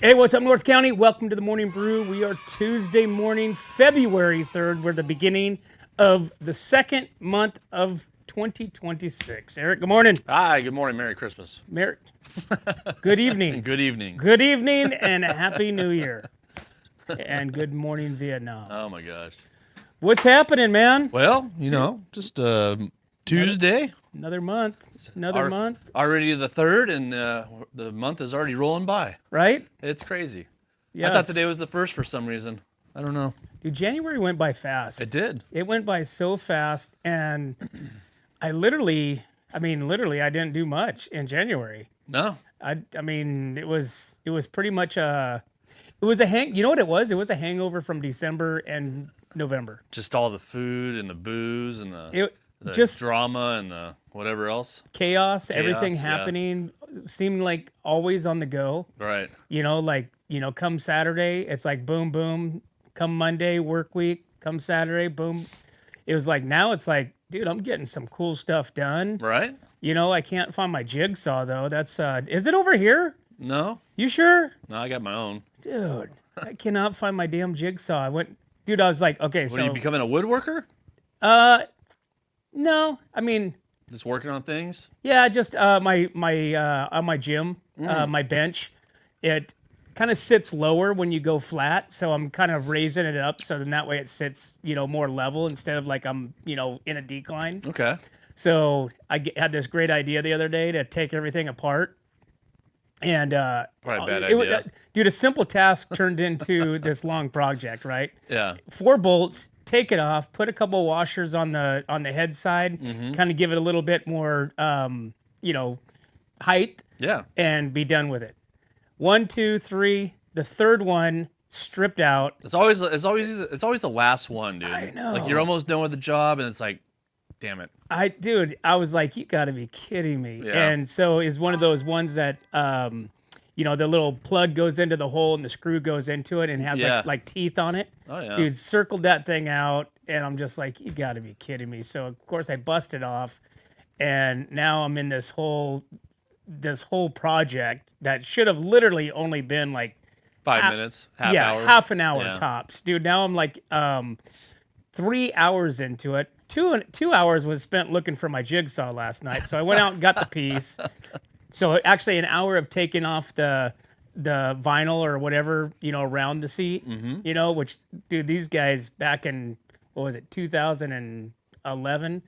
Hey, what's up, North County? Welcome to the Morning Brew. We are Tuesday morning, February 3rd. We're the beginning of the second month of 2026. Eric, good morning. Hi, good morning. Merry Christmas. Good evening. Good evening. Good evening and Happy New Year. And good morning, Vietnam. Oh, my gosh. What's happening, man? Well, you know, just Tuesday. Another month. Another month. Already the 3rd, and the month is already rolling by. Right? It's crazy. Yeah, I thought today was the 1st for some reason. I don't know. Dude, January went by fast. It did. It went by so fast, and I literally, I didn't do much in January. No. I mean, it was pretty much you know what it was? It was a hangover from December and November. Just all the food and the booze and the just drama and the whatever else. Chaos, everything yeah. happening, seemed like always on the go. Right. Come Saturday, it's like boom, boom. Come Monday, work week. Come Saturday, boom. It was like, now it's like, dude, I'm getting some cool stuff done. Right. You know, I can't find my jigsaw though. That's is it over here? No. You sure? No, I got my own. Dude, I cannot find my damn jigsaw. I was like, okay, What, are you becoming a woodworker? No, I mean, Just working on things? yeah, just my on my gym, my bench, it kind of sits lower when you go flat, so I'm kind of raising it up so then that way it sits, more level instead of like I'm, in a decline. Okay. So I had this great idea the other day to take everything apart. And Probably a bad idea. Dude, a simple task turned into this long project, right? Yeah. 4 bolts, take it off, put a couple washers on the head side, kind of give it a little bit more, height, Yeah. and be done with it. 1, 2, 3. The third one stripped out. It's always the last one, dude. I know. Like you're almost done with the job, and it's like, damn it. I was like, you got to be kidding me. Yeah. And so it's one of those ones that, the little plug goes into the hole and the screw goes into it and has Yeah. like teeth on it. Oh yeah. Dude, circled that thing out, and I'm just like, you got to be kidding me. So of course I busted off, and now I'm in this whole project that should have literally only been like 5 minutes, half hour. half an hour Yeah. tops, dude. Now I'm like 3 hours into it. 2 hours was spent looking for my jigsaw last night, so I went out and got the piece. So actually, an hour of taking off the vinyl or whatever, around the seat, which, dude, these guys back in, what was it, 2011,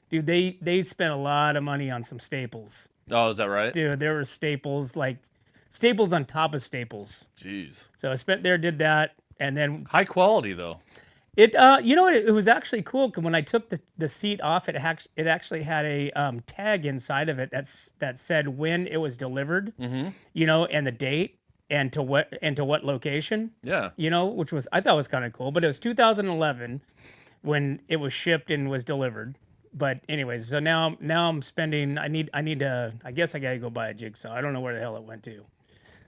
dude, they spent a lot of money on some staples. Oh, is that right? Dude, there were staples on top of staples. Jeez. So I spent there, did that, and then High quality though. it, it was actually cool because when I took the seat off, it actually had a tag inside of it that said when it was delivered, and the date and to what location. Yeah. Which I thought was kind of cool. But it was 2011 when it was shipped and was delivered. But anyways, so now I'm spending. I guess I gotta go buy a jigsaw. I don't know where the hell it went to.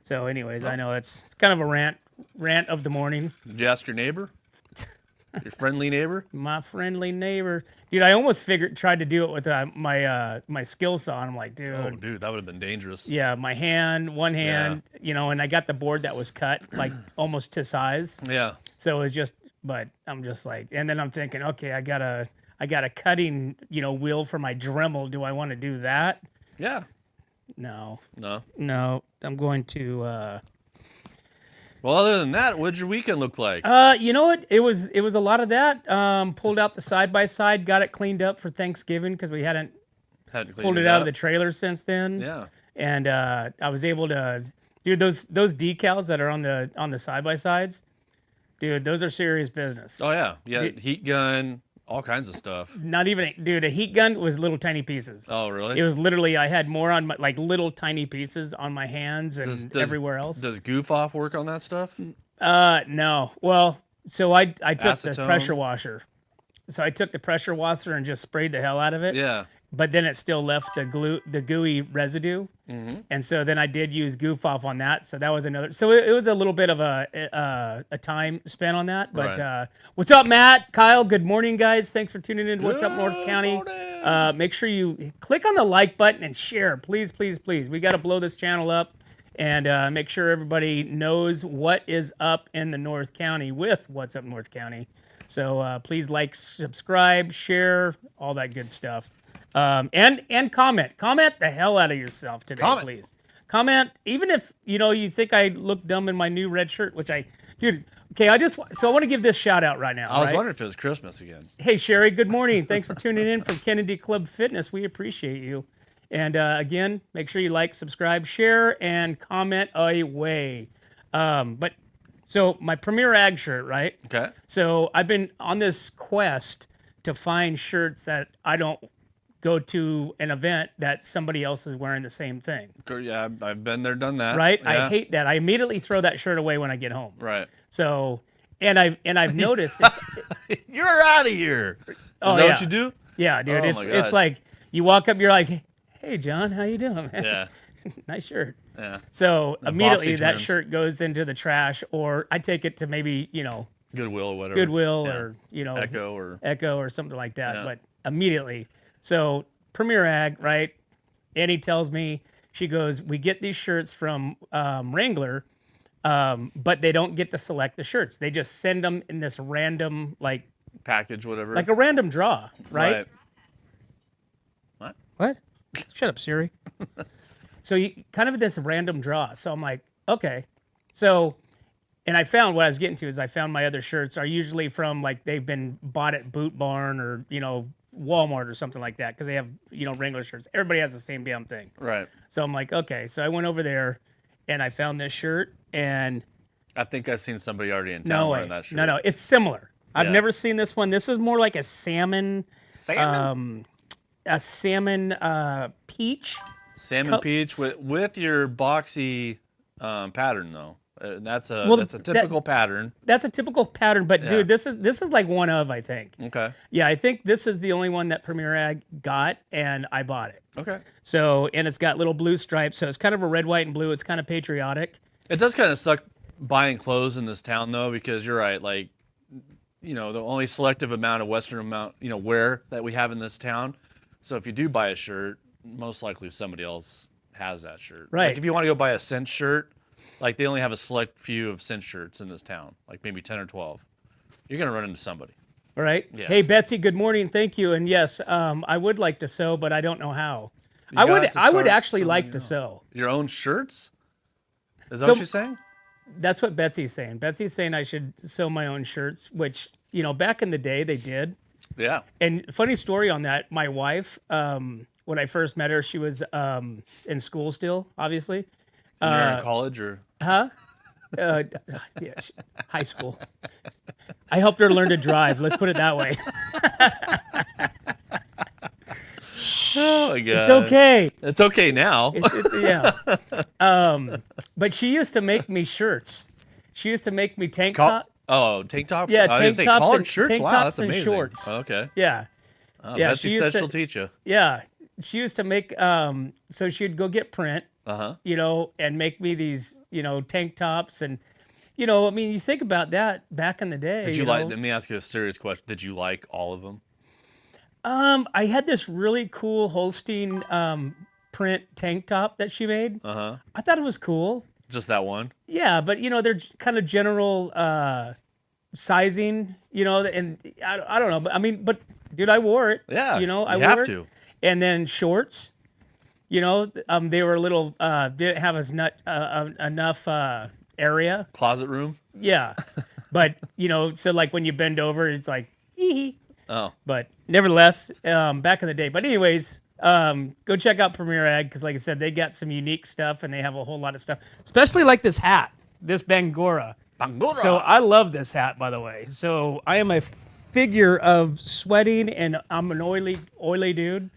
So anyways, I know it's kind of a rant of the morning. Did you ask your neighbor? Your friendly neighbor? My friendly neighbor, dude. I almost tried to do it with my skill saw. And I'm like, dude. Oh, dude, that would have been dangerous. Yeah, one hand, and I got the board that was cut like almost to size. Yeah. So it was just, but I'm just like, and then I'm thinking, okay, I got a cutting, wheel for my Dremel. Do I want to do that? Yeah. No. No. I'm going to. Well, other than that, what'd your weekend look like? You know what? It was a lot of that. Pulled out the side by side, got it cleaned up for Thanksgiving because we hadn't pulled it out of the trailer since then. Yeah. And I was able to, dude, those decals that are on the side by sides, dude, those are serious business. Oh yeah. Yeah. Dude. Heat gun, all kinds of stuff. Not even, dude, a heat gun was little tiny pieces. Oh really? It was literally, I had more on my, like little tiny pieces on my hands and everywhere else. Does Goof Off work on that stuff? No. Well, so I took Acetone? the pressure washer. So I took the pressure washer and just sprayed the hell out of it. Yeah. But then it still left the gooey residue. Mm-hmm. And so then I did use Goof Off on that. So that was another. So it was a little bit of a time spent on that. But Right. What's up, Matt? Kyle, good morning, guys. Thanks for tuning in. What's up, North Good County? morning. Make sure you click on the like button and share. Please, please, please. We got to blow this channel up. and make sure everybody knows what is up in the North County with What's Up North County. So please like, subscribe, share, all that good stuff. And comment the hell out of yourself today, please. Comment, even if you think I look dumb in my new red shirt, which dude. Okay, I want to give this shout out right now. I was wondering if it was Christmas again. Hey Sherry, good morning. Thanks for tuning in from Kennedy Club Fitness. We appreciate you. And again, make sure you like, subscribe, share, and comment away. So my Premier Ag shirt, right? Okay. So I've been on this quest to find shirts that I don't go to an event that somebody else is wearing the same thing. Yeah, I've been there, done that. Right? Yeah. I hate that. I immediately throw that shirt away when I get home. Right. So, and I've noticed it's you're out of here. Is that what you do? Yeah, dude. Oh It's like you walk up, you're like, "Hey, John, how you doing, man? Yeah. Nice shirt." Yeah. So immediately Boxy that twins. shirt goes into the trash, or I take it to maybe Goodwill or whatever. Goodwill Yeah. or Echo or something like that. Yeah. But immediately, so Premier Ag, right? Annie tells me, she goes, "We get these shirts from Wrangler, but they don't get to select the shirts. They just send them in this random package, whatever. like a random draw, right?" What? Shut up, Siri. So you kind of this random draw. So I'm like, okay. So, and I found what I was getting to is I found my other shirts are usually from they've been bought at Boot Barn or Walmart or something like that because they have Wrangler shirts. Everybody has the same damn thing. Right. So I'm like, okay. So I went over there and I found this shirt and I think I've seen somebody already in town wearing that shirt. No, it's similar. I've Yeah. never seen this one. This is more like a salmon. A salmon peach. Salmon peach with your boxy pattern though. That's a typical pattern. That's a typical pattern, but dude, this is like one of, I think. Okay. Yeah, I think this is the only one that Premier Ag got, and I bought it. Okay. So, and it's got little blue stripes, so it's kind of a red, white, and blue. It's kind of patriotic. It does kind of suck buying clothes in this town though, because you're right, the only selective amount of Western wear that we have in this town. So if you do buy a shirt, most likely somebody else has that shirt. Right. Like if you want to go buy a cinch shirt, they only have a select few of cinch shirts in this town, like maybe 10 or 12. You're going to run into somebody. All right. Yes. Hey, Betsy, good morning. Thank you. And yes, I would like to sew, but I don't know how. I would actually like to sew. Your own shirts? Is that what she's saying? That's what Betsy's saying. Betsy's saying I should sew my own shirts, which, back in the day they did. Yeah. And funny story on that, my wife, when I first met her, she was in school still, obviously. You're in college or? Huh? Yeah, high school. I helped her learn to drive. Let's put it that way. Oh my God. It's okay. It's okay now. Yeah. But she used to make me shirts. She used to make me tank top. Oh, tank tops? Yeah, I was tank gonna say tops collared and shirts. tank Wow, tops that's and amazing. shorts. Okay. Yeah. Yeah, she Betsy used said to, she'll teach you. Yeah. She used to make so she'd go get print, and make me these, tank tops and I mean, you think about that back in the day. Did you like? Let me ask you a serious question. Did you like all of them? I had this really cool Holstein print tank top that she made. I thought it was cool. Just that one? Yeah, but they're kind of general sizing, and I don't know, but I mean, but dude, I wore it. Yeah, I you wore have it. to. And then shorts, they were a little didn't have as enough area. Closet room? Yeah. But, so like when you bend over, it's like, hee. Oh. But nevertheless, back in the day. But anyways, go check out Premier Ag because, like I said, they got some unique stuff and they have a whole lot of stuff, especially like this hat, this Bangora. Bangora. So I love this hat, by the way. So I am a figure of sweating and I'm an oily dude.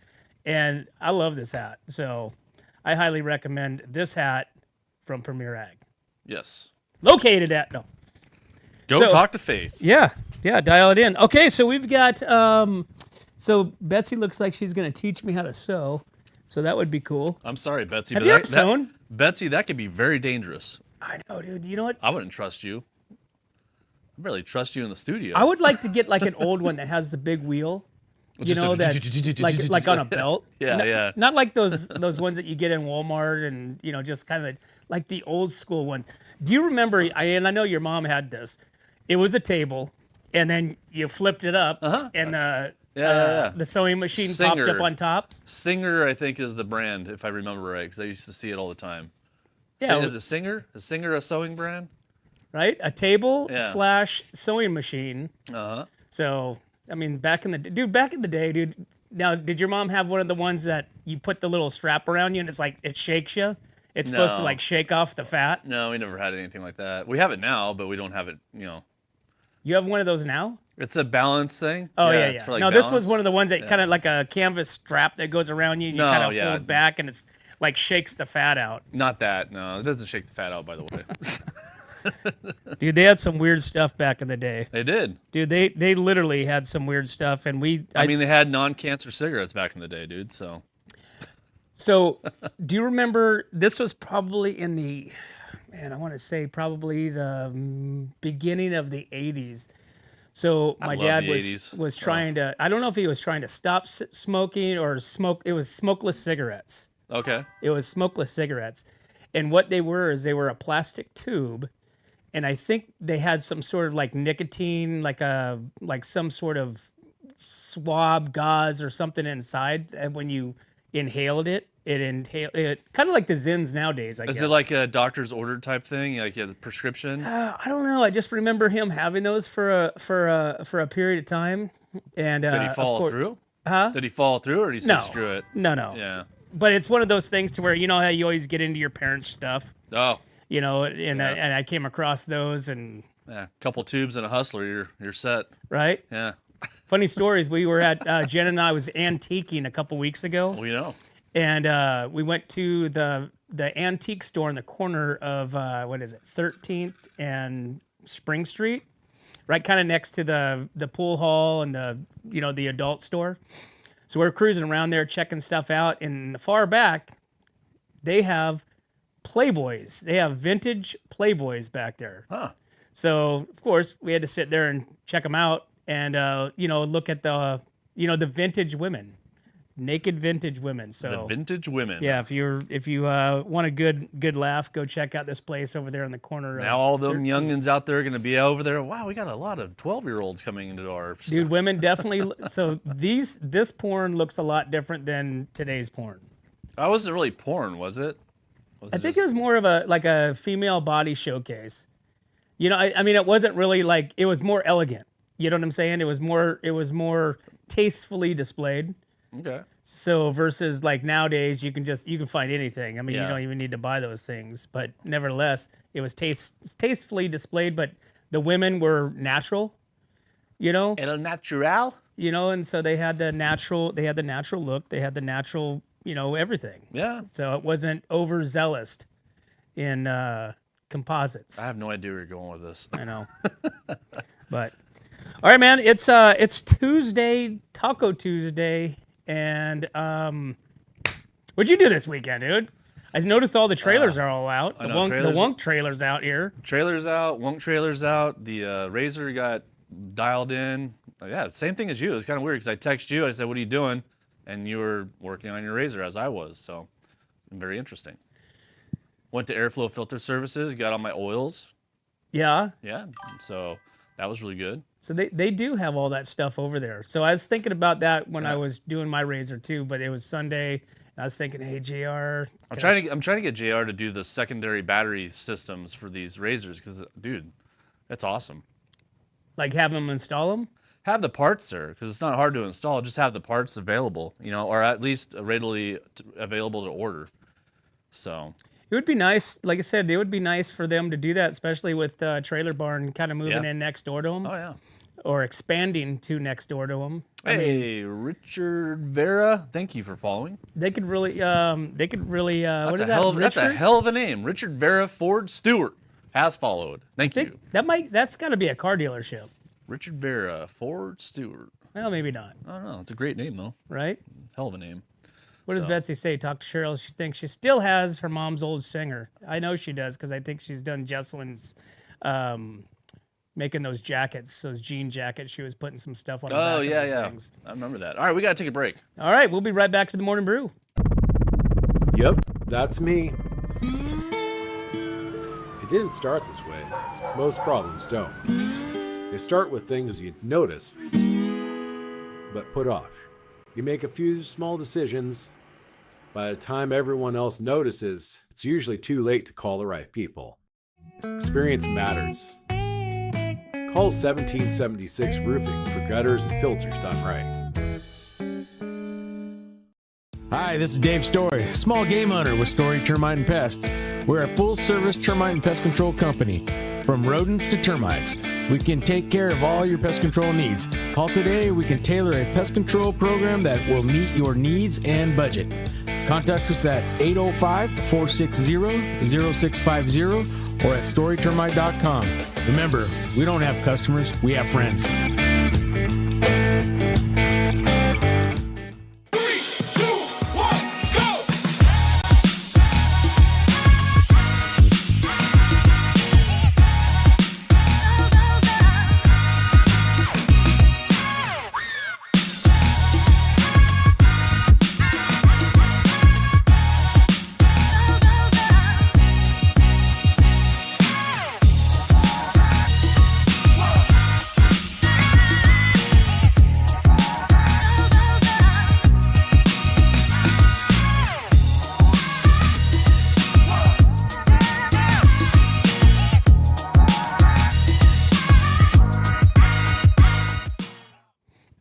And I love this hat. So I highly recommend this hat from Premier Ag. Yes. Located at, no. Go talk to Faith. Yeah, dial it in. Okay, so we've got, so Betsy looks like she's going to teach me how to sew. So that would be cool. I'm sorry, Betsy. Have you ever sewn? Betsy, that could be very dangerous. I know, dude. You know what? I wouldn't trust you. I barely trust you in the studio. I would like to get like an old one that has the big wheel. You know, that's like on a belt. Yeah. Not like those ones that you get in Walmart and, you know, just kind of like the old school ones. Do you remember, and I know your mom had this, it was a table and then you flipped it up and the sewing machine popped up on top? Singer, I think, is the brand, if I remember right, because I used to see it all the time. Yeah. Is it Singer? Is Singer a sewing brand? Right? A table / sewing machine. Uh-huh. So, I mean, back in the day, dude. Now, did your mom have one of the ones that you put the little strap around you and it's like, it shakes you? It's supposed to like shake off the fat? No, we never had anything like that. We have it now, but we don't have it, you know. You have one of those now? It's a balance thing. Oh, yeah. It's for, like, no, balance. this was one of the ones that kind of like a canvas strap that goes around you and you kind of hold back and it's like shakes the fat out. Not that, no. It doesn't shake the fat out, by the way. Dude, they had some weird stuff back in the day. They did. Dude, they literally had some weird stuff, and I mean, they had non-cancer cigarettes back in the day, dude. So, do you remember? This was probably in the, I want to say probably the beginning of the '80s. So my dad was trying to. I don't know if he was trying to stop smoking or smoke. It was smokeless cigarettes. Okay. It was smokeless cigarettes, and what they were is they were a plastic tube. And I think they had some sort of like nicotine, like some sort of swab gauze or something inside. And when you inhaled it, it kind of like the Zins nowadays, I guess. Is it like a doctor's order type thing, like a prescription? I don't know. I just remember him having those for a period of time. And did he follow through? Huh? Did he follow through, or did he say screw it? No. Yeah. But it's one of those things to where you know how you always get into your parents' stuff. Oh. You know, and I came across those and a couple tubes and a hustler, you're set. Right? Yeah. Funny stories. We were at Jen and I was antiquing a couple weeks ago. We know. And we went to the antique store in the corner of 13th and Spring Street, right, kind of next to the pool hall and the adult store. So we're cruising around there checking stuff out. In the far back, they have Playboys. They have vintage Playboys back there. Huh. So, of course, we had to sit there and check them out and, look at the vintage women, naked vintage women. So the vintage women. Yeah, if you want a good laugh, go check out this place over there in the corner. Now all them youngins out there are going to be over there. Wow, we got a lot of 12-year-olds coming into our store. Dude, women definitely. So this porn looks a lot different than today's porn. That wasn't really porn, was it? I think it was more of a female body showcase. You know, I mean, it wasn't really like, it was more elegant. You know what I'm saying? It was more tastefully displayed. Okay. So versus like nowadays, you can find anything. I mean, you don't even need to buy those things. But nevertheless, it was tastefully displayed. But the women were natural. You know. El natural. You know, and so they had the natural look. They had the natural. Everything. Yeah. So it wasn't overzealous in composites. I have no idea where you're going with this. I know. But all right, man, it's Tuesday, Taco Tuesday, and what'd you do this weekend, dude? I noticed all the trailers are all out. The WUNC trailer's out here. Trailer's out, WUNC trailer's out. The Razor got dialed in. Yeah, same thing as you. It's kind of weird because I texted you. I said, "What are you doing?" And you were working on your Razor as I was, so very interesting. Went to Airflow Filter Services, got all my oils. Yeah. Yeah, so that was really good. So they do have all that stuff over there. So I was thinking about that when I was doing my Razor too, but it was Sunday. And I was thinking, hey, JR. I'm trying to get JR to do the secondary battery systems for these Razors because, dude, that's awesome. Like have them install them? Have the parts, sir, because it's not hard to install. Just have the parts available, or at least readily available to order. So it would be nice, like I said, it would be nice for them to do that, especially with Trailer Barn kind of moving in next door to them. Oh yeah. Or expanding to next door to them. Hey, Richard Vera, thank you for following. They could really, That's a hell of a name. Richard Vera Ford Stewart has followed. Thank you. That's got to be a car dealership. Richard Vera, Ford Stewart. Well, maybe not. I don't know. It's a great name, though. Right? Hell of a name. What does Betsy say? Talk to Cheryl. She thinks she still has her mom's old singer. I know she does because I think she's done Jesselyn's making those jackets, those jean jackets. She was putting some stuff on the back Oh, of yeah, those yeah. things. I remember that. All right, we got to take a break. All right, we'll be right back to the Morning Brew. Yep, that's me. It didn't start this way. Most problems don't. They start with things you notice, but put off. You make a few small decisions. By the time everyone else notices, it's usually too late to call the right people. Experience matters. Call 1776 Roofing for gutters and filters done right. Hi, this is Dave Story, small game hunter with Story Termite and Pest. We're a full-service termite and pest control company. From rodents to termites, we can take care of all your pest control needs. Call today, we can tailor a pest control program that will meet your needs and budget. Contact us at 805-460-0650 or at storytermite.com. Remember, we don't have customers, we have friends.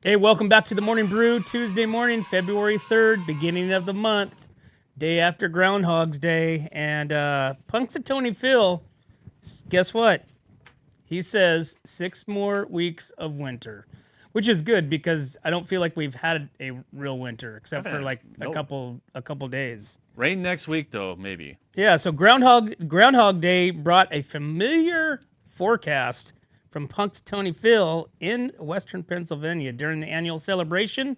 Hey, welcome back to the Morning Brew, Tuesday morning, February 3rd, beginning of the month, day after Groundhog's Day. And Punxsutawney Phil, guess what? He says 6 more weeks of winter, which is good because I don't feel like we've had a real winter except for like Nope. a couple days. Rain next week, though, maybe. Yeah, so Groundhog Day brought a familiar forecast from Punxsutawney Phil in Western Pennsylvania. During the annual celebration,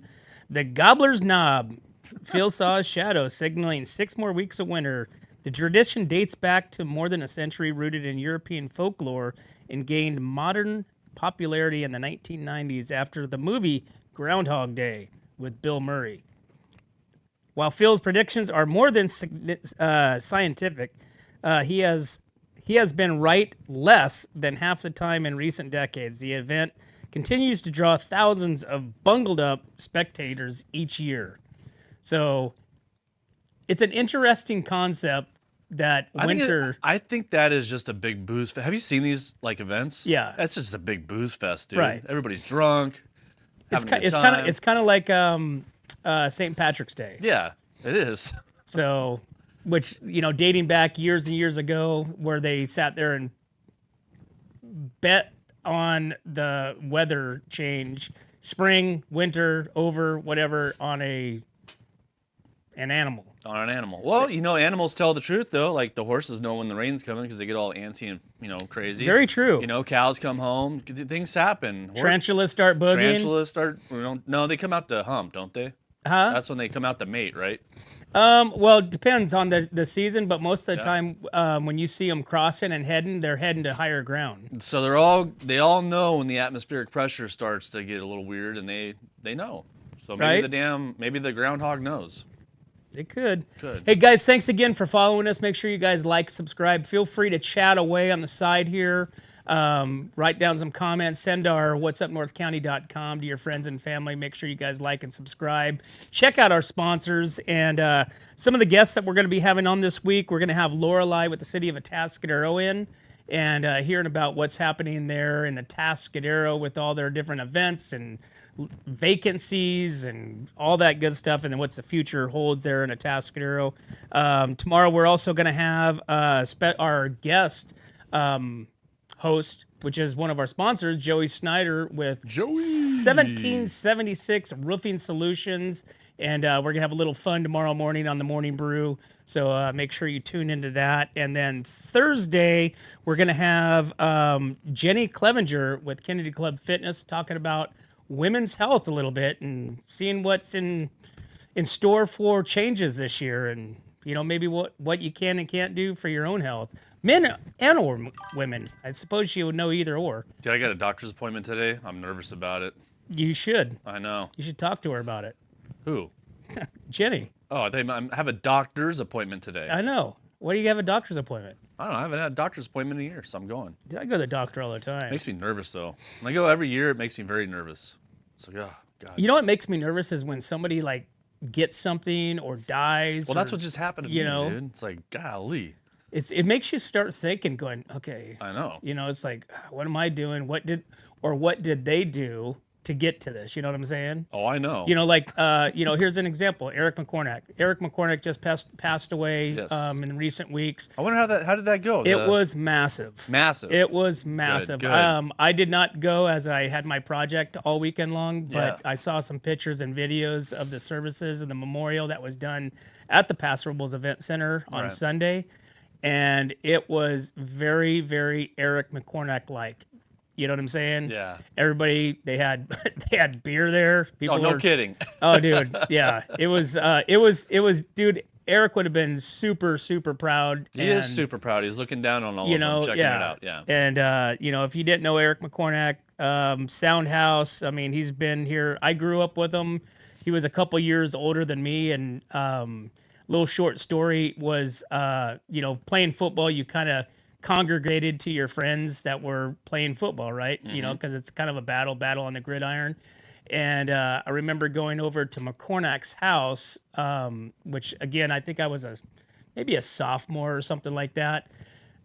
the Gobbler's Knob, Phil saw a shadow signaling 6 more weeks of winter. The tradition dates back to more than a century, rooted in European folklore, and gained modern popularity in the 1990s after the movie Groundhog Day with Bill Murray. While Phil's predictions are more than scientific, he has been right less than half the time in recent decades. The event continues to draw thousands of bungled up spectators each year. So it's an interesting concept that winter. I think that is just a big booze fest. Have you seen these like events? Yeah. That's just a big booze fest, dude. Right. Everybody's drunk. It's having a good time. kind of like St. Patrick's Day. Yeah, it is. So, which, dating back years and years ago, where they sat there and bet on the weather change, spring, winter, over, whatever, on an animal. On an animal. Well, animals tell the truth, though. Like the horses know when the rain's coming because they get all antsy and, crazy. Very true. Cows come home. Things happen. Tarantulas start boogieing. Tarantulas start. No, they come out to hump, don't they? Huh? That's when they come out to mate, right? Well, it depends on the season, but most of the time, when you see them crossing and heading, they're heading to higher ground. So they all know when the atmospheric pressure starts to get a little weird, and they know. So maybe Right? maybe the groundhog knows. It could. Could. Hey, guys, thanks again for following us. Make sure you guys like, subscribe. Feel free to chat away on the side here. Write down some comments. Send our whatsupnorthcounty.com to your friends and family. Make sure you guys like and subscribe. Check out our sponsors and some of the guests that we're going to be having on this week. We're going to have Lorelei with the city of Atascadero in and hearing about what's happening there in Atascadero with all their different events and vacancies and all that good stuff, and then what's the future holds there in Atascadero. Tomorrow we're also going to have our guest host, which is one of our sponsors, Joey Snyder with 1776 Roofing Solutions, and we're going to have a little fun tomorrow morning on the Morning Brew, so make sure you tune into that. And then Thursday we're going to have Jenny Clevenger with Kennedy Club Fitness talking about women's health a little bit and seeing what's in store for changes this year and You know, maybe what you can and can't do for your own health, men and or women. I suppose you would know either or. Dude, I got a doctor's appointment today. I'm nervous about it. You should. I know. You should talk to her about it. Who? Jenny. Oh, I have a doctor's appointment today. I know. Why do you have a doctor's appointment? I don't know. I haven't had a doctor's appointment in a year, so I'm going. I go to the doctor all the time. Makes me nervous, though. When I go every year, it makes me very nervous. It's like, oh, God. You know what makes me nervous is when somebody like gets something or dies. Well, that's what just happened to me, dude. It's like, golly. It makes you start thinking, going, okay. I know. You know, it's like, what am I doing? What did they do to get to this? You know what I'm saying? Oh, I know. You know, like, here's an example. Eric McCornack. Eric McCornack just passed away Yes. In recent weeks. I wonder how did that go? It was massive. Massive. It was massive. Good. I did not go as I had my project all weekend long, but Yeah. I saw some pictures and videos of the services and the memorial that was done at the Paso Robles Event Center on Right. Sunday. And it was very, very Eric McCornack-like. You know what I'm saying? Yeah. Everybody, they had beer there. People Oh, no were- kidding. Oh, dude, yeah. It was, dude. Eric would have been super, super proud. He is super proud. He's looking down on all You of know, them, checking yeah. it out. Yeah. And if you didn't know Eric McCornack, Soundhouse. I mean, he's been here. I grew up with him. He was a couple years older than me, and little short story was, playing football. You kind of congregated to your friends that were playing football, right? You know, because it's kind of a battle on the gridiron. And I remember going over to McCornack's house, which again, I think I was maybe a sophomore or something like that.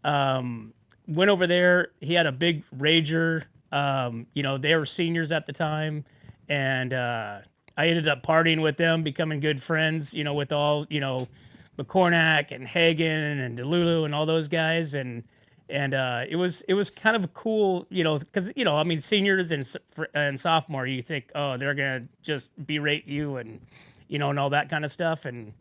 Went over there. He had a big Rager. They were seniors at the time, and I ended up partying with them, becoming good friends. With all McCornack and Hagen and DeLulu and all those guys, and it was kind of a cool, because seniors and sophomore, you think, oh, they're gonna just berate you and and all that kind of stuff, and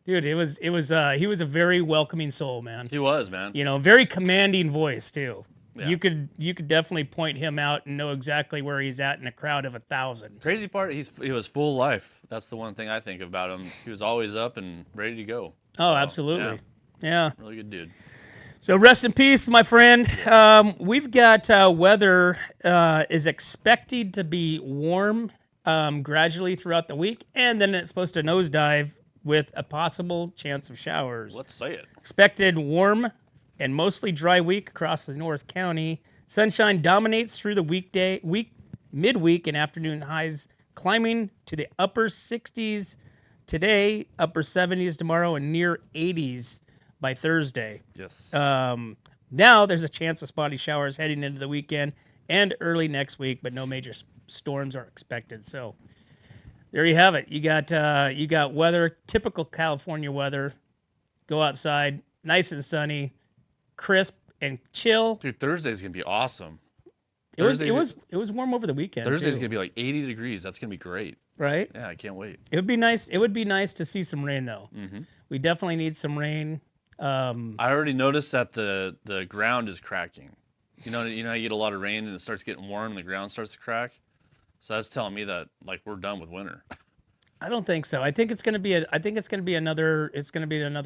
dude, he was a very welcoming soul, man. He was, man. Very commanding voice too. Yeah. You could definitely point him out and know exactly where he's at in a crowd of 1,000. Crazy part, he was full life. That's the one thing I think about him. He was always up and ready to go. Oh, absolutely. Yeah. Really good dude. So rest in peace, my friend. We've got weather is expected to be warm gradually throughout the week, and then it's supposed to nosedive with a possible chance of showers. Let's say it. Expected warm and mostly dry week across the North County. Sunshine dominates through the midweek, and afternoon highs climbing to the upper 60s today, upper 70s tomorrow, and near 80s by Thursday. Yes. Now there's a chance of spotty showers heading into the weekend and early next week, but no major storms are expected. So there you have it. You got weather, typical California weather. Go outside, nice and sunny, crisp and chill. Dude, Thursday's gonna be awesome. It was warm over the weekend. Thursday's too, gonna be like 80 degrees. That's gonna be great. right. Yeah, I can't wait. It would be nice. It would be nice to see some rain though. Mm-hmm. We definitely need some rain. I already noticed that the ground is cracking. You know how you get a lot of rain and it starts getting warm and the ground starts to crack. So that's telling me that like we're done with winter. I don't think so. I think it's gonna be another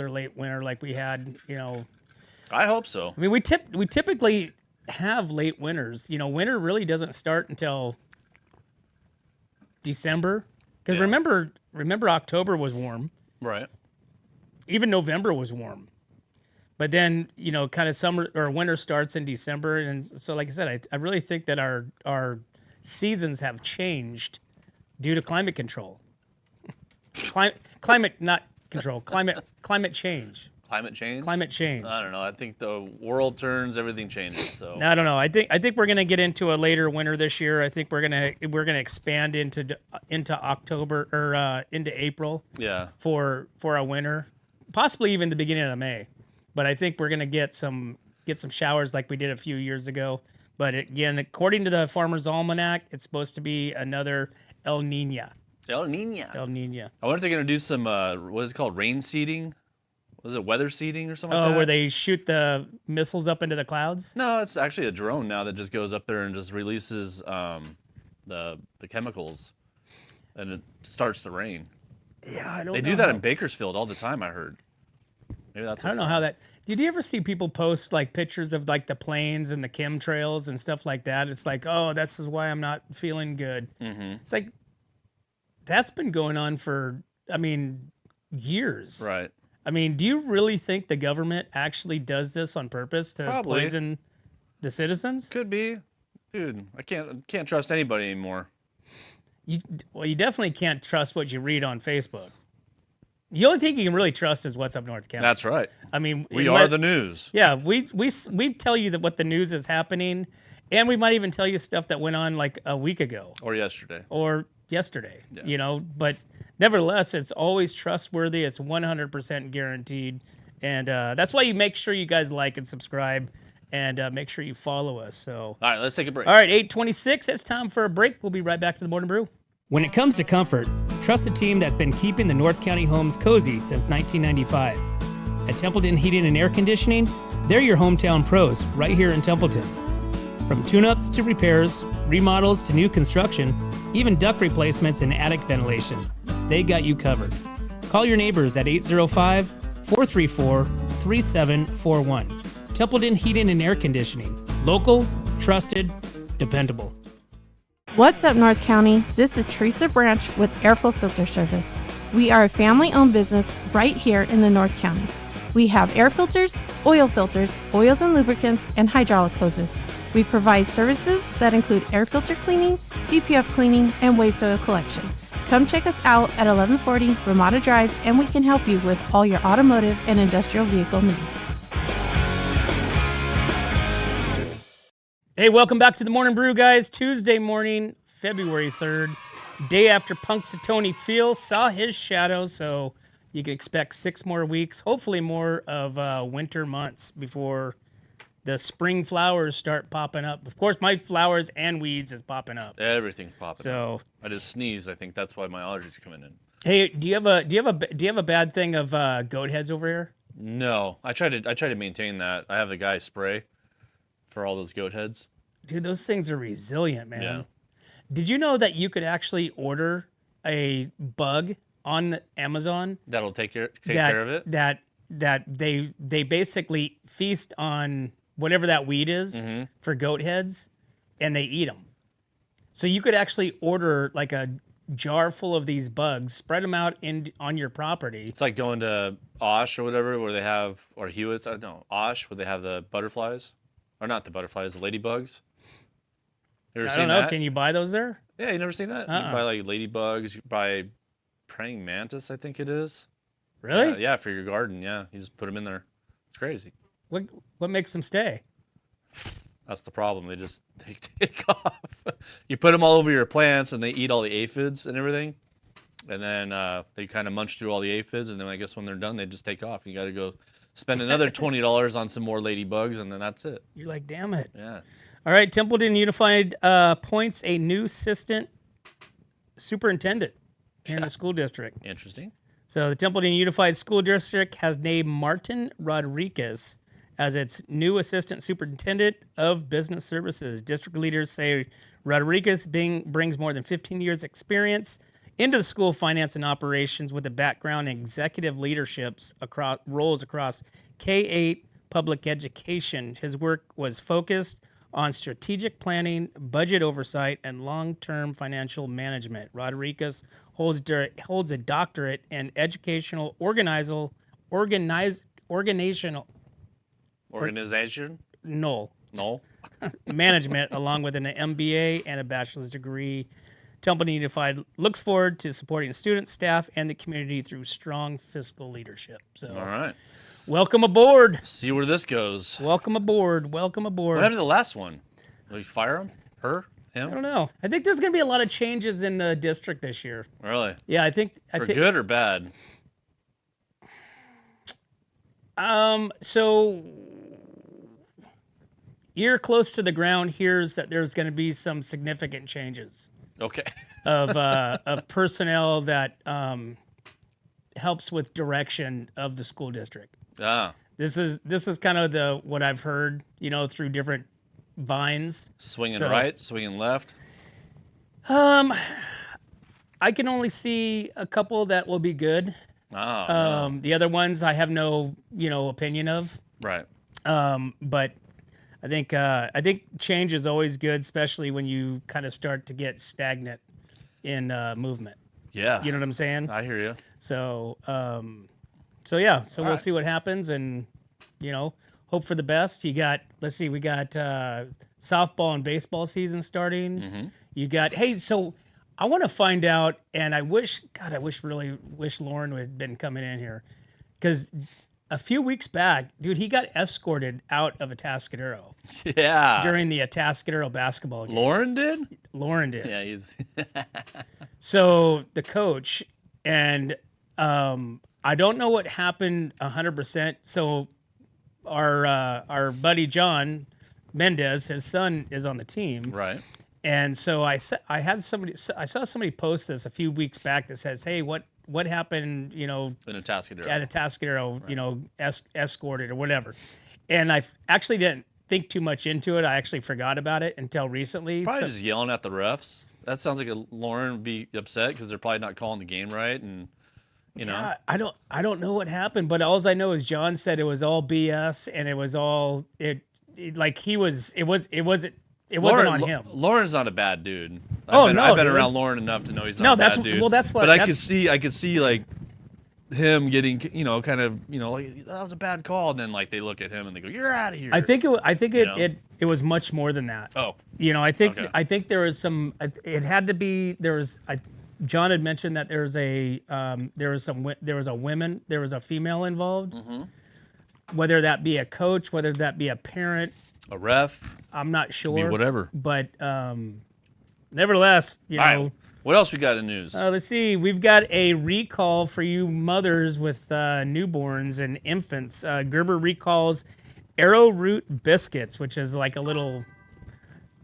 late winter like we had. I hope so. I mean, we typically have late winters. Winter really doesn't start until December. Because Yeah. remember October was warm. Right. Even November was warm. But then, kind of summer or winter starts in December. And so, like I said, I really think that our seasons have changed due to climate control. Climate, not control, climate change. Climate change. Climate change. I don't know. I think the world turns, everything changes. So I don't know. I think we're gonna get into a later winter this year. I think we're gonna expand into October or into April yeah. for a winter, possibly even the beginning of May. But I think we're gonna get some showers like we did a few years ago. But again, according to the Farmer's Almanac, it's supposed to be another El Nino. El Nino. El Nino. I wonder if they're gonna do some what is it called, rain seeding? Was it weather seeding or something like that? Oh, where they shoot the missiles up into the clouds? No, it's actually a drone now that just goes up there and just releases the chemicals, and it starts to rain. Yeah, I don't know. They do that in Bakersfield all the time. I heard. Maybe that's. I don't know how that. Did you ever see people post like pictures of like the planes and the chemtrails and stuff like that? It's like, oh, this is why I'm not feeling good. Mm-hmm. It's like that's been going on for, I mean, years. Right. I mean, do you really think the government actually does this on purpose to Probably. poison the citizens? Could be, dude. I can't trust anybody anymore. You definitely can't trust what you read on Facebook. The only thing you can really trust is what's up North County. That's right. I mean, We are the news. Yeah, we tell you that what the news is happening, and we might even tell you stuff that went on like a week ago Or yesterday. or yesterday. Yeah. You know, but nevertheless, it's always trustworthy. It's 100% guaranteed, and that's why you make sure you guys like and subscribe, and make sure you follow us. So, All right, let's take a break. all right, 8:26. It's time for a break. We'll be right back to the Morning Brew. When it comes to comfort, trust the team that's been keeping the North County homes cozy since 1995. At Templeton Heating and Air Conditioning, they're your hometown pros right here in Templeton. From tune-ups to repairs, remodels to new construction, even duct replacements and attic ventilation, they got you covered. Call your neighbors at 805-434-3741. Templeton Heating and Air Conditioning. Local, trusted, dependable. What's up, North County? This is Teresa Branch with Airflow Filter Service. We are a family-owned business right here in the North County. We have air filters, oils and lubricants, and hydraulic hoses. We provide services that include air filter cleaning, DPF cleaning, and waste oil collection. Come check us out at 1140 Ramada Drive, and we can help you with all your automotive and industrial vehicle needs. Hey, welcome back to the Morning Brew, guys. Tuesday morning, February 3rd, day after Punxsutawney Phil saw his shadow, so you can expect 6 more weeks, hopefully more of winter months before the spring flowers start popping up. Of course, my flowers and weeds is popping up. Everything's popping. So I just sneezed. I think that's why my allergies are coming in. hey, do you have a bad thing of goat heads over here? No, I try to maintain that. I have the guy spray for all those goat heads. Dude, those things are resilient, man. Yeah. Did you know that you could actually order a bug on Amazon That'll take care of it. that they basically feast on whatever that weed is Mm-hmm. for goat heads, and they eat them. So you could actually order like a jar full of these bugs, spread them out on your property. It's like going to Osh or whatever, where they have, or Hewitt's. I don't know, Osh, where they have the butterflies, or not the butterflies, the ladybugs. You ever I seen don't know. that? Can you buy those there? Yeah, you never seen that? You buy like ladybugs. You buy praying mantis, I think it is. Really? Yeah, for your garden. Yeah, you just put them in there. It's crazy. What makes them stay? That's the problem. They just take off. You put them all over your plants, and they eat all the aphids and everything. And then they kind of munch through all the aphids, and then I guess when they're done, they just take off. You got to go spend another $20 on some more ladybugs, and then that's it. You're like, damn it. Yeah. All right, Templeton Unified appoints a new assistant superintendent here in the school district. Interesting. So the Templeton Unified School District has named Martin Rodriguez as its new assistant superintendent of business services. District leaders say Rodriguez brings more than 15 years experience into the school finance and operations with a background in executive leaderships across roles across K-8 public education. His work was focused on strategic planning, budget oversight, and long-term financial management. Rodriguez holds a doctorate in educational organizational No. management, along with an MBA and a bachelor's degree. Templeton Unified looks forward to supporting students, staff, and the community through strong fiscal leadership. So, All right. welcome aboard. See where this goes. Welcome aboard. Welcome aboard. What happened to the last one? Did we fire him? Her? Him? I don't know. I think there's going to be a lot of changes in the district this year. Really? Yeah, I think. For good or bad? So ear close to the ground hears that there's going to be some significant changes Okay. of personnel that helps with direction of the school district. Ah. This is kind of what I've heard, through different vines. Swinging So- right, swinging left. I can only see a couple that will be good. Oh, no. The other ones I have no, opinion of. Right. But I think change is always good, especially when you kind of start to get stagnant in movement. Yeah. You know what I'm saying? I hear you. So, yeah. So we'll right. see what happens, and hope for the best. We got softball and baseball season starting. Mm-hmm. You got so I want to find out, and I wish Lauren had been coming in here, because a few weeks back, dude, he got escorted out of Atascadero Yeah. during the Atascadero basketball game. Lauren did? Lauren did. Yeah, he's. So the coach, and I don't know what happened 100%. So our buddy John Mendez, his son, is on the team, Right. and so I saw somebody post this a few weeks back that says, "Hey, what happened? In Atascadero. At Atascadero, escorted or whatever," and I actually didn't think too much into it. I actually forgot about it until recently. Probably just yelling at the refs. That sounds like Lauren would be upset because they're probably not calling the game right, and Yeah, I don't know what happened, but all I know is John said it was all BS, and it was all it wasn't on him. Lauren's not a bad dude. No, I've been dude. around Lauren enough to know he's No, not a that's bad dude. well, that's what. But I could see like him getting, kind of, like, that was a bad call, and then like they look at him and they go, "You're out of here." I think it was much more than that. Oh. I think Okay. I think there was some. It had to be there was. John had mentioned that there was a female involved. Mm-hmm. Whether that be a coach, whether that be a parent, A ref, I'm not sure. be whatever. But nevertheless, All right. What else we got in news? let's see. We've got a recall for you mothers with newborns and infants. Gerber recalls Arrowroot Biscuits, which is like a little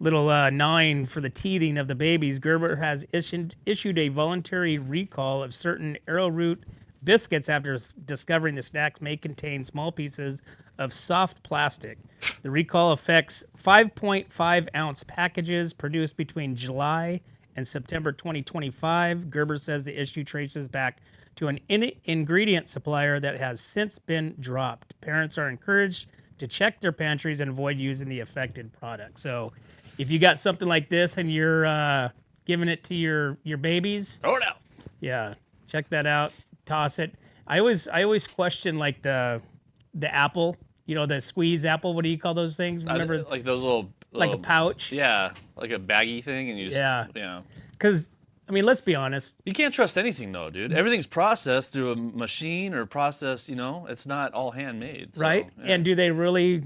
9 for the teething of the babies. Gerber has issued a voluntary recall of certain Arrowroot biscuits after discovering the snacks may contain small pieces of soft plastic. The recall affects 5.5 ounce packages produced between July and September 2025. Gerber says the issue traces back to an ingredient supplier that has since been dropped. Parents are encouraged to check their pantries and avoid using the affected product. So if you got something like this and you're giving it to your babies, Throw it out. yeah, check that out. Toss it. I always question like the apple, the squeeze apple. What do you call those things? Remember, like those little like a pouch? Yeah, like a baggy thing, and you just Yeah. Because let's be honest. You can't trust anything though, dude. Everything's processed through a machine or processed. It's not all handmade. So, Right? yeah. And do they really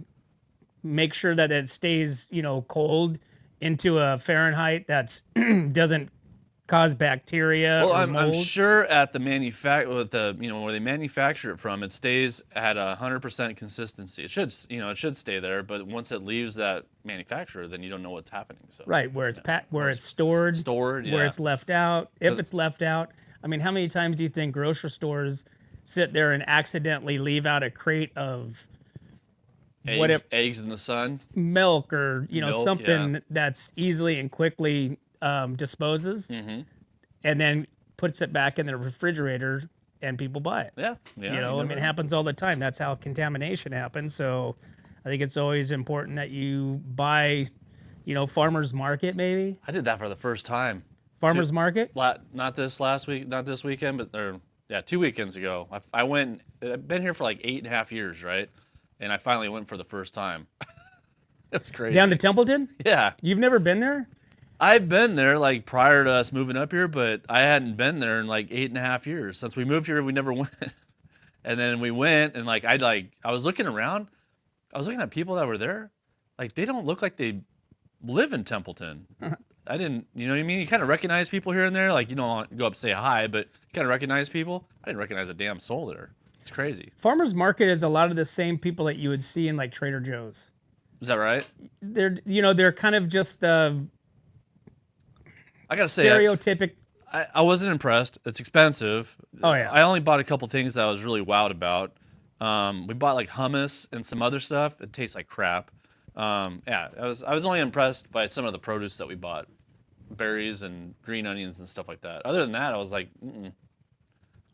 make sure that it stays, cold into a Fahrenheit that doesn't cause bacteria Well, or I'm mold? sure at the where they manufacture it from, it stays at 100% consistency. It should stay there, but once it leaves that manufacturer, then you don't know what's happening. So Right, where it's where it's stored, Stored, where yeah. it's left out. If it's left out, how many times do you think grocery stores sit there and accidentally leave out a crate of eggs in the sun. milk or Milk, something yeah. that's easily and quickly disposes, Mm-hmm. and then puts it back in the refrigerator and people buy it. Yeah, yeah. It happens all the time. That's how contamination happens. So I think it's always important that you buy, farmer's market maybe. I did that for the first time. Farmer's market? Not this weekend, but 2 weekends ago. I went. I've been here for like 8.5 years, right? And I finally went for the first time. It was crazy. Down to Templeton? Yeah, You've never been there? I've been there like prior to us moving up here, but I hadn't been there in like 8.5 years. Since we moved here, we never went. And then we went, and I was looking around. I was looking at people that were there. Like, they don't look like they live in Templeton. I didn't, you know what I mean? You kind of recognize people here and there. Like, you don't go up and say hi, but you kind of recognize people. I didn't recognize a damn soul there. It's crazy. Farmer's market is a lot of the same people that you would see in like Trader Joe's. Is that right? They're kind of just the I gotta say, stereotypic. I wasn't impressed. It's expensive. Oh, yeah. I only bought a couple things that I was really wowed about. We bought like hummus and some other stuff. It tastes like crap. I was only impressed by some of the produce that we bought, berries and green onions and stuff like that. Other than that, I was like,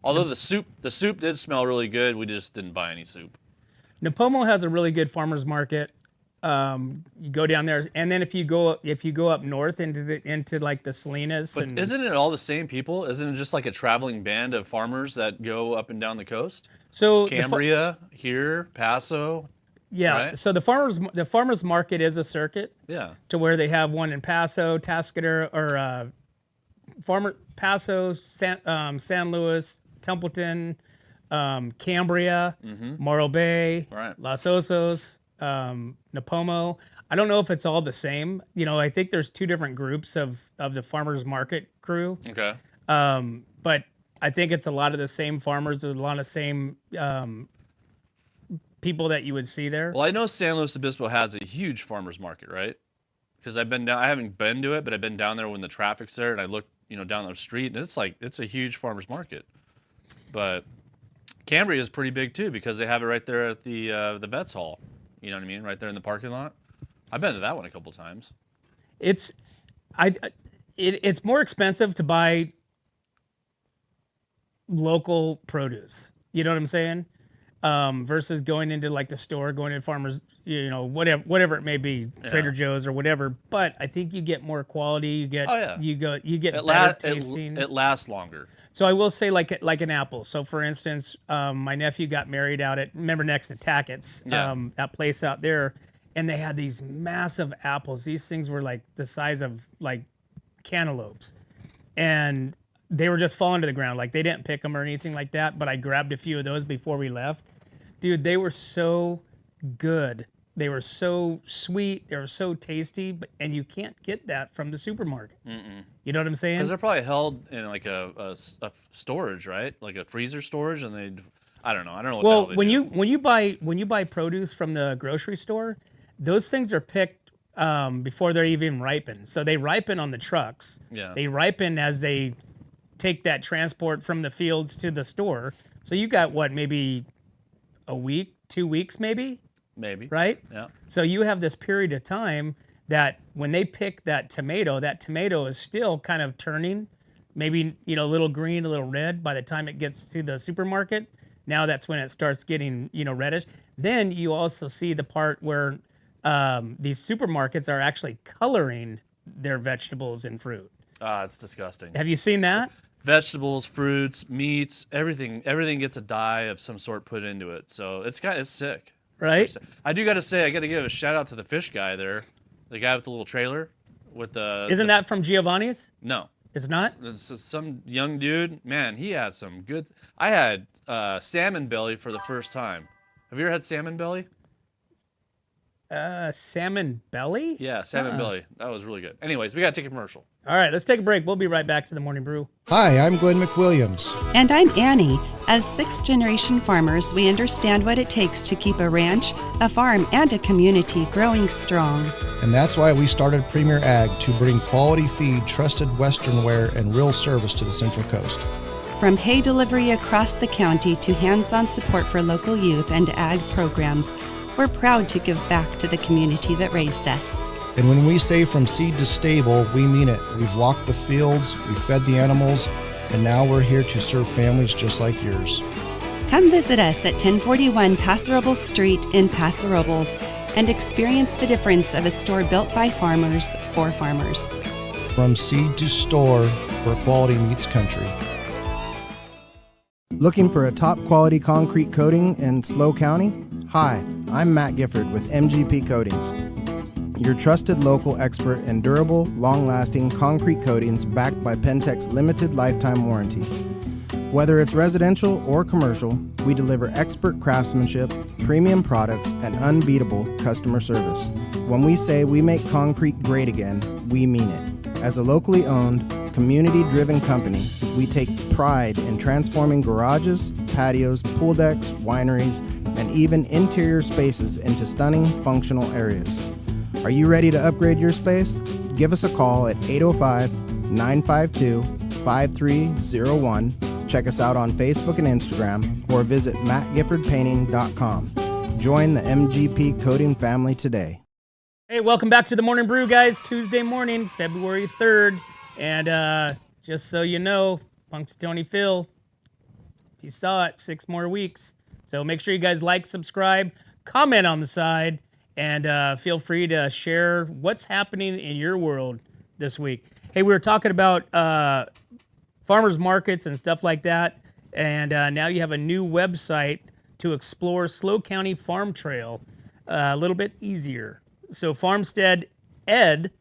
Although the soup did smell really good, we just didn't buy any soup. Napomo has a really good farmers market. You go down there, and then if you go up north into like the Salinas, But and isn't it all the same people? Isn't it just like a traveling band of farmers that go up and down the coast? so Cambria, here, Paso. yeah. right? So the farmers market is a circuit Yeah. to where they have one in Paso, Atascadero, or Paso, San Luis, Templeton, Cambria, Morro Bay, Right. Los Osos, Napomo. I don't know if it's all the same. I think there's two different groups of the farmers market crew. Okay. But I think it's a lot of the same farmers, a lot of same people that you would see there. Well, I know San Luis Obispo has a huge farmers market, right? Because I've been down. I haven't been to it, but I've been down there when the traffic's there, and I look, down the street, and it's a huge farmers market. But Cambria is pretty big too because they have it right there at the Vets Hall. You know what I mean? Right there in the parking lot. I've been to that one a couple times. It's more expensive to buy local produce. You know what I'm saying? Versus going into like the store, going to farmers, whatever it may be, Trader Joe's or whatever. But I think you get more quality. You get you get better tasting. It lasts longer. So I will say like an apple. So for instance, my nephew got married out at next to Tackett's, that place out there, and they had these massive apples. These things were like the size of like cantaloupes, and they were just falling to the ground. Like they didn't pick them or anything like that. But I grabbed a few of those before we left. Dude, they were so good. They were so sweet. They were so tasty. And you can't get that from the supermarket. You know what I'm saying? Because they're probably held in like a storage, right? Like a freezer storage, and I don't know. I don't know what the hell they do. when you buy produce from the grocery store, those things are picked before they're even ripened. So they ripen on the trucks. Yeah. They ripen as they take that transport from the fields to the store. So you got maybe a week, 2 weeks, maybe, right? Yeah. So you have this period of time that when they pick that tomato is still kind of turning, maybe a little green, a little red by the time it gets to the supermarket. Now that's when it starts getting reddish. Then you also see the part where these supermarkets are actually coloring their vegetables and fruit. Ah, it's disgusting. Have you seen that? Vegetables, fruits, meats, everything gets a dye of some sort put into it. So it's sick. Right? I do got to say, I got to give a shout out to the fish guy there, the guy with the little trailer with the. Isn't that from Giovanni's? No, It's not? it's some young dude. Man, he had some good. I had salmon belly for the first time. Have you ever had salmon belly? Salmon belly? Yeah, salmon belly. That was really good. Anyways, we got to take a commercial. All right, let's take a break. We'll be right back to the Morning Brew. Hi, I'm Glenn McWilliams. And I'm Annie. As sixth-generation farmers, we understand what it takes to keep a ranch, a farm, and a community growing strong. And that's why we started Premier Ag to bring quality feed, trusted Western wear, and real service to the Central Coast. From hay delivery across the county to hands-on support for local youth and ag programs, we're proud to give back to the community that raised us. And when we say from seed to stable, we mean it. We've walked the fields, we've fed the animals, and now we're here to serve families just like yours. Come visit us at 1041 Paso Robles Street in Paso Robles and experience the difference of a store built by farmers for farmers. From seed to store, where quality meets country. Looking for a top quality concrete coating in SLO County? Hi, I'm Matt Gifford with MGP Coatings, your trusted local expert in durable, long-lasting concrete coatings backed by Pentec's limited lifetime warranty. Whether it's residential or commercial, we deliver expert craftsmanship, premium products, and unbeatable customer service. When we say we make concrete great again, we mean it. As a locally owned, community-driven company, we take pride in transforming garages, patios, pool decks, wineries, and even interior spaces into stunning, functional areas. Are you ready to upgrade your space? Give us a call at 805-952-5301. Check us out on Facebook and Instagram, or visit mattgiffordpainting.com. Join the MGP Coating family today. Hey, welcome back to the Morning Brew, guys. Tuesday morning, February 3rd. And just so you know, Punxsutawney Phil You saw it, 6 more weeks. So make sure you guys like, subscribe, comment on the side, and feel free to share what's happening in your world this week. Hey, we were talking about farmers markets and stuff like that, and now you have a new website to explore SLO County Farm Trail a little bit easier. So Farmstead Ed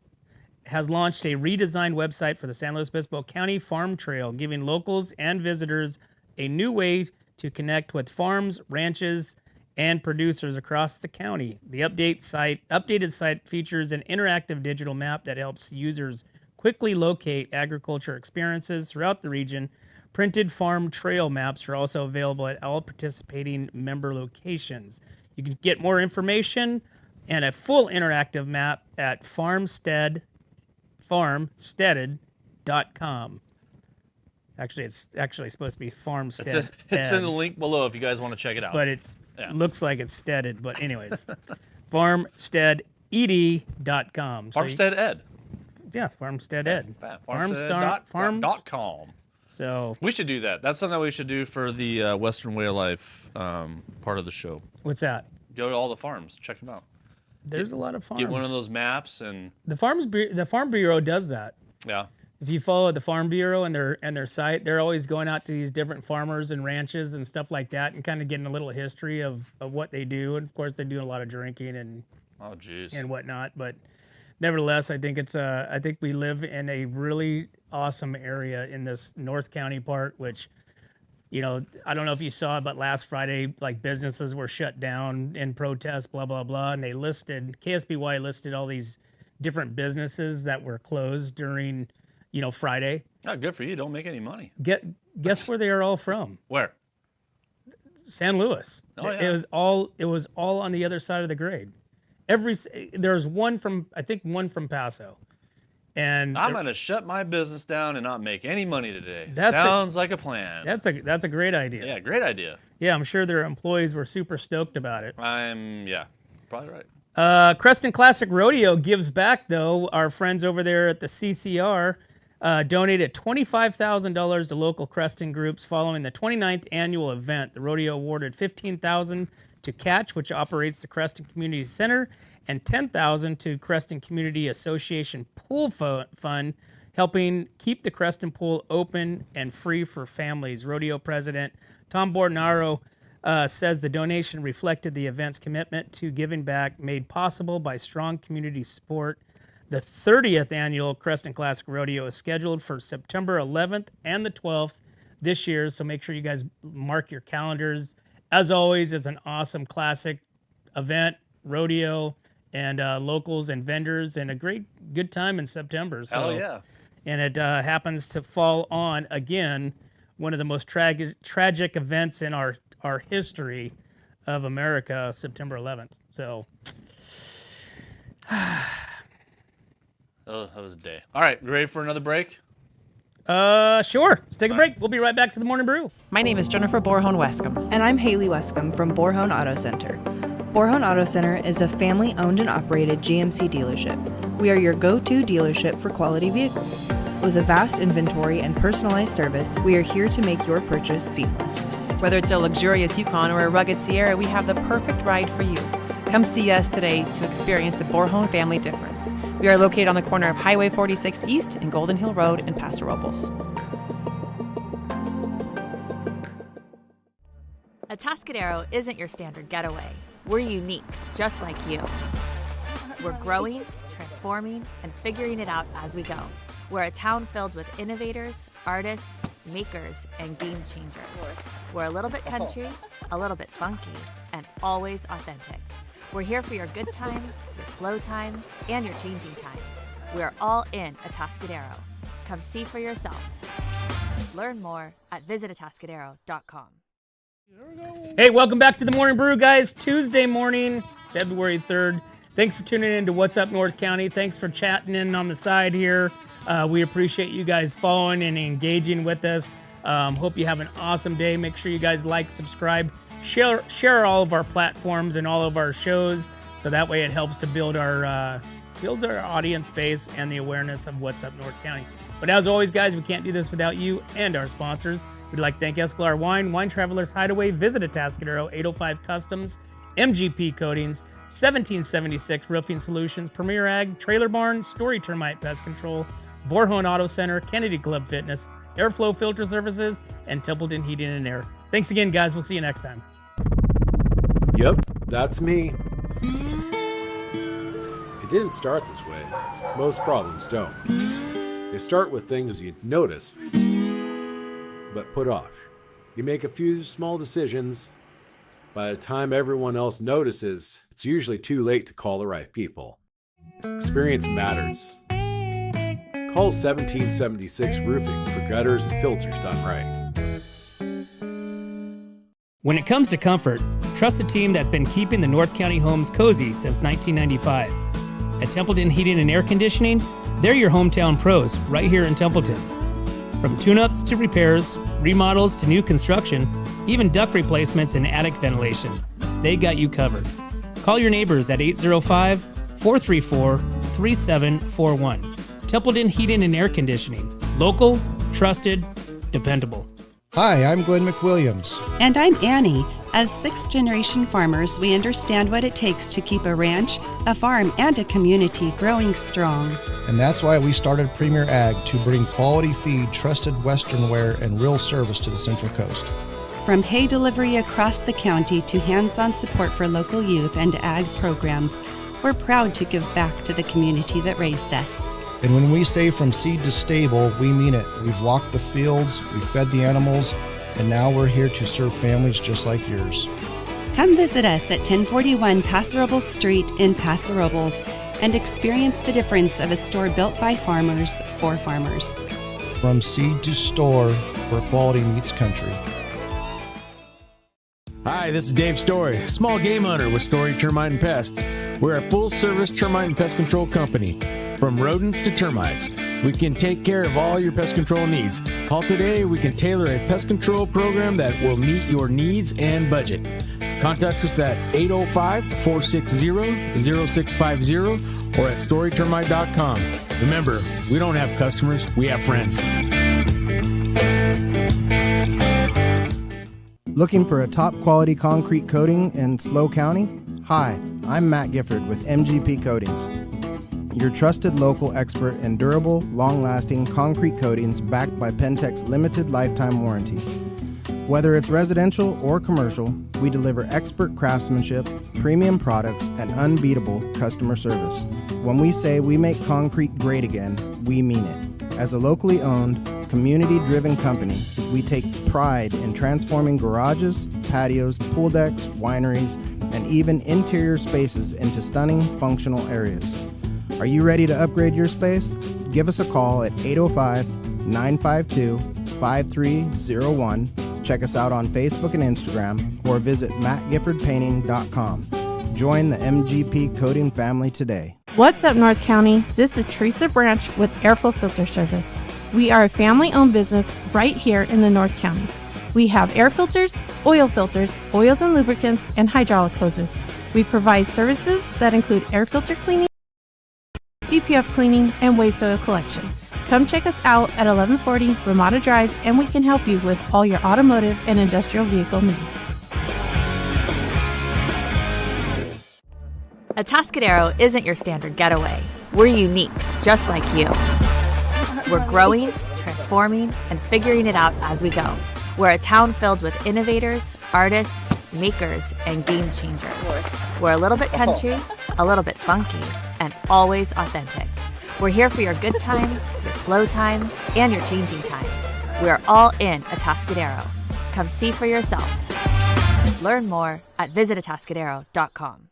has launched a redesigned website for the San Luis Obispo County Farm Trail, giving locals and visitors a new way to connect with farms, ranches, and producers across the county. The updated site features an interactive digital map that helps users quickly locate agriculture experiences throughout the region. Printed farm trail maps are also available at all participating member locations. You can get more information and a full interactive map at farmsteaded.com. Actually, it's actually supposed to be Farmstead. It's in the link below if you guys want to check it out. But it looks like it's steaded. But anyways, farmsteaded.com. Farmstead Ed. Yeah, Farmstead Ed. Farmstead.com. So we should do that. That's something that we should do for the Western Way of Life part of the show. What's that? Go to all the farms, check them out. There's a lot of farms. Get one of those maps and the Farm Bureau does that. Yeah. If you follow the Farm Bureau and their site, they're always going out to these different farmers and ranches and stuff like that, and kind of getting a little history of what they do. And of course, they do a lot of drinking and whatnot. But nevertheless, I think I think we live in a really awesome area in this North County part, which, you know, I don't know if you saw, but last Friday, like, businesses were shut down in protest, blah blah blah, and KSBY listed all these different businesses that were closed during, Friday. Oh, good for you. Don't make any money. Guess where they are all from? Where? San Luis. Oh, yeah. It was all on the other side of the grade. There's one from Paso. And I'm going to shut my business down and not make any money today. Sounds like a plan. That's a great idea. Yeah, great idea. Yeah, I'm sure their employees were super stoked about it. Probably right. Creston Classic Rodeo gives back, though. Our friends over there at the CCR donated $25,000 to local Creston groups following the 29th annual event. The rodeo awarded $15,000 to Catch, which operates the Creston Community Center, and $10,000 to Creston Community Association Pool Fund, helping keep the Creston Pool open and free for families. Rodeo President Tom Bornaro says the donation reflected the event's commitment to giving back, made possible by strong community support. The 30th annual Creston Classic Rodeo is scheduled for September 11th and the 12th this year, so make sure you guys mark your calendars. As always, it's an awesome classic event, rodeo, and locals and vendors, and a good time in September. So, hell yeah. And it happens to fall on, again, one of the most tragic events in our history of America, September 11th. So, oh, that was a day. All right, you ready for another break? Sure. Let's take a break. We'll be right back to the Morning Brew. My name is Jennifer Borhone-Wescombe. And I'm Haley Wescombe from Borhone Auto Center. Borhone Auto Center is a family-owned and operated GMC dealership. We are your go-to dealership for quality vehicles. With a vast inventory and personalized service, we are here to make your purchase seamless. Whether it's a luxurious Yukon or a rugged Sierra, we have the perfect ride for you. Come see us today to experience the Borhone family difference. We are located on the corner of Highway 46 East and Golden Hill Road in Paso Robles. Atascadero isn't your standard getaway. We're unique, just like you. We're growing, transforming, and figuring it out as we go. We're a town filled with innovators, artists, makers, and game changers. We're a little bit country, a little bit funky, and always authentic. We're here for your good times, your slow times, and your changing times. We're all in Atascadero. Come see for yourself. Learn more at visitatascadero.com. Hey, welcome back to the Morning Brew, guys. Tuesday morning, February 3rd. Thanks for tuning in to What's Up North County. Thanks for chatting in on the side here. We appreciate you guys following and engaging with us. Hope you have an awesome day. Make sure you guys like, subscribe, share all of our platforms and all of our shows, so that way it helps to build our audience base and the awareness of What's Up North County. But as always, guys, we can't do this without you and our sponsors. We'd like to thank Escalar Wine Travelers Hideaway, Visit Atascadero, 805 Customs, MGP Coatings, 1776 Roofing Solutions, Premier Ag, Trailer Barn, Story Termite Pest Control, Borhone Auto Center, Kennedy Club Fitness, Airflow Filter Services, and Templeton Heating and Air. Thanks again, guys. We'll see you next time. Yep, that's me. It didn't start this way. Most problems don't. They start with things you notice, but put off. You make a few small decisions. By the time everyone else notices, it's usually too late to call the right people. Experience matters. Call 1776 Roofing for gutters and filters done right. When it comes to comfort, trust the team that's been keeping the North County homes cozy since 1995. At Templeton Heating and Air Conditioning, they're your hometown pros right here in Templeton. From tune-ups to repairs, remodels to new construction, even duct replacements and attic ventilation, they got you covered. Call your neighbors at 805-434-3741. Templeton Heating and Air Conditioning. Local, trusted, dependable. Hi, I'm Glenn McWilliams. And I'm Annie. As sixth-generation farmers, we understand what it takes to keep a ranch, a farm, and a community growing strong. And that's why we started Premier Ag to bring quality feed, trusted Western wear, and real service to the Central Coast. From hay delivery across the county to hands-on support for local youth and ag programs, we're proud to give back to the community that raised us. And when we say from seed to stable, we mean it. We've walked the fields, we've fed the animals, and now we're here to serve families just like yours. Come visit us at 1041 Paso Robles Street in Paso Robles and experience the difference of a store built by farmers for farmers. From seed to store, where quality meets country. Hi, this is Dave Story, small game hunter with Story Termite and Pest. We're a full-service termite and pest control company. From rodents to termites, we can take care of all your pest control needs. Call today, we can tailor a pest control program that will meet your needs and budget. Contact us at 805-460-0650 or at storytermite.com. Remember, we don't have customers, we have friends. Looking for a top quality concrete coating in SLO County? Hi, I'm Matt Gifford with MGP Coatings, your trusted local expert in durable, long-lasting concrete coatings backed by Pentec's limited lifetime warranty. Whether it's residential or commercial, we deliver expert craftsmanship, premium products, and unbeatable customer service. When we say we make concrete great again, we mean it. As a locally owned, community-driven company, we take pride in transforming garages, patios, pool decks, wineries, and even interior spaces into stunning, functional areas. Are you ready to upgrade your space? Give us a call at 805-952-5301. Check us out on Facebook and Instagram, or visit mattgiffordpainting.com. Join the MGP Coating family today. What's up, North County? This is Teresa Branch with Airflow Filter Service. We are a family-owned business right here in the North County. We have air filters, oils and lubricants, and hydraulic hoses. We provide services that include air filter cleaning, DPF cleaning, and waste oil collection. Come check us out at 1140 Ramada Drive, and we can help you with all your automotive and industrial vehicle needs. Atascadero isn't your standard getaway. We're unique, just like you. We're growing, transforming, and figuring it out as we go. We're a town filled with innovators, artists, makers, and game changers. We're a little bit country, a little bit funky, and always authentic. We're here for your good times, your slow times, and your changing times. We're all in Atascadero. Come see for yourself. Learn more at visitatascadero.com.